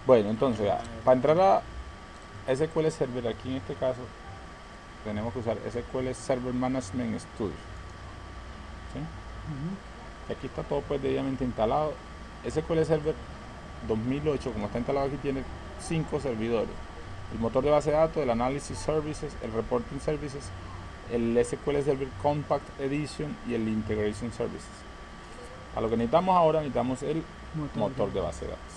Bueno, entonces, para entrar a SQL Server, aquí en este caso, tenemos que usar SQL Server Management Studio. ¿Sí? Y aquí está todo pues debidamente instalado. SQL Server 2008, como está instalado aquí, tiene 5 servidores: el motor de base de datos, el Analysis Services, el Reporting Services, el SQL Server Compact Edition y el Integration Services. A lo que necesitamos ahora, necesitamos el motor de base de datos.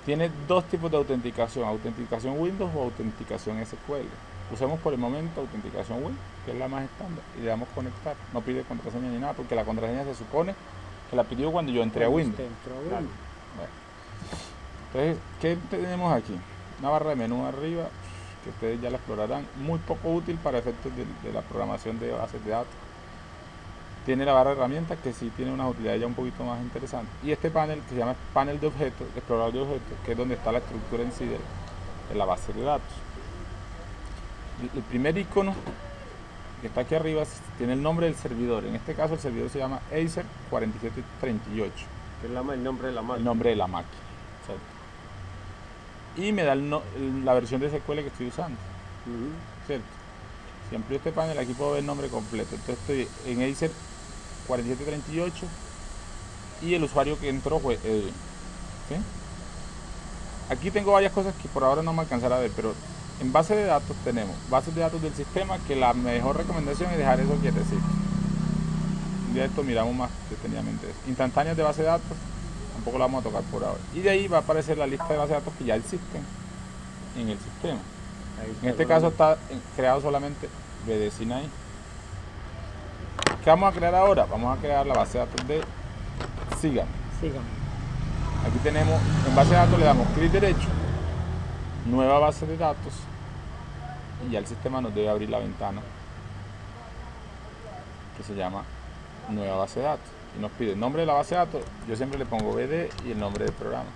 Tiene dos tipos de autenticación Windows o autenticación SQL. Usemos por el momento autenticación Windows, que es la más estándar, y le damos conectar. No pide contraseña ni nada, porque la contraseña se supone que la pidió cuando yo entré a Windows. Claro. Bueno. Entonces, ¿qué tenemos aquí? Una barra de menú arriba, que ustedes ya la explorarán, muy poco útil para efectos de la programación de bases de datos. Tiene la barra de herramientas, que sí tiene una utilidad ya un poquito más interesante. Y este panel, que se llama panel de objetos, explorador de objetos, que es donde está la estructura en sí de la base de datos. El primer icono que está aquí arriba tiene el nombre del servidor. En este caso el servidor se llama Acer 4738. Que es el nombre de la máquina. El nombre de la máquina. ¿Cierto? Y me da la versión de SQL que estoy usando. ¿Cierto? Si amplio este panel, aquí puedo ver el nombre completo. Entonces estoy en Acer 4738 y el usuario que entró fue Edwin. ¿Sí? Aquí tengo varias cosas que por ahora no me alcanzará a ver, pero en base de datos tenemos bases de datos del sistema, que la mejor recomendación es dejar eso quietecito. Un día esto miramos más detenidamente eso. Instantáneas de base de datos, tampoco la vamos a tocar por ahora. Y de ahí va a aparecer la lista de base de datos que ya existen en el sistema. En este caso está creado solamente BDSynai. ¿Qué vamos a crear ahora? Vamos a crear la base de datos de Sígame. Aquí tenemos, en base de datos le damos clic derecho, nueva base de datos, y ya el sistema nos debe abrir la ventana que se llama nueva base de datos. Y nos pide el nombre de la base de datos. Yo siempre le pongo BD y el nombre del programa.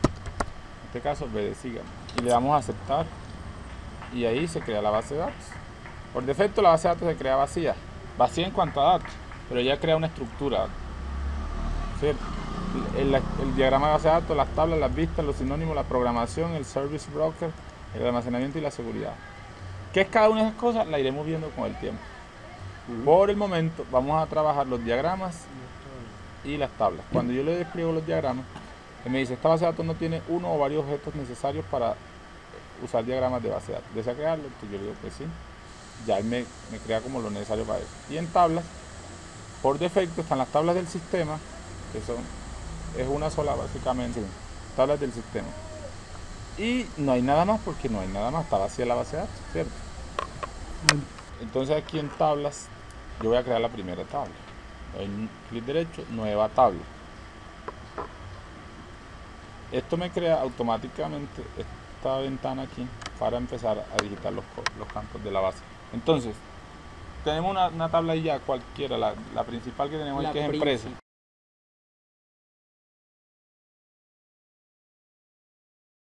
En este caso BD Sígame. Y le damos a aceptar. Y ahí se crea la base de datos. Por defecto la base de datos se crea vacía. Vacía en cuanto a datos, pero ya crea una estructura. ¿Cierto? El diagrama de base de datos, las tablas, las vistas, los sinónimos, la programación, el service broker, el almacenamiento y la seguridad. ¿Qué es cada una de esas cosas? La iremos viendo con el tiempo. Por el momento vamos a trabajar los diagramas y las tablas. Cuando yo le despliego los diagramas, él me dice: esta base de datos no tiene uno o varios objetos necesarios para usar diagramas de base de datos. ¿Desea crearlo? Entonces yo le digo que sí. Ya él me crea como lo necesario para eso. Y en tablas, por defecto están las tablas del sistema, que es una sola básicamente, tablas del sistema. Y no hay nada más, porque no hay nada más, está vacía la base de datos, ¿cierto? Entonces aquí en tablas yo voy a crear la primera tabla. Doy clic derecho, nueva tabla. Esto me crea automáticamente esta ventana aquí para empezar a digitar los campos de la base. Entonces tenemos una tabla ya cualquiera, la principal que tenemos aquí, que es empresa.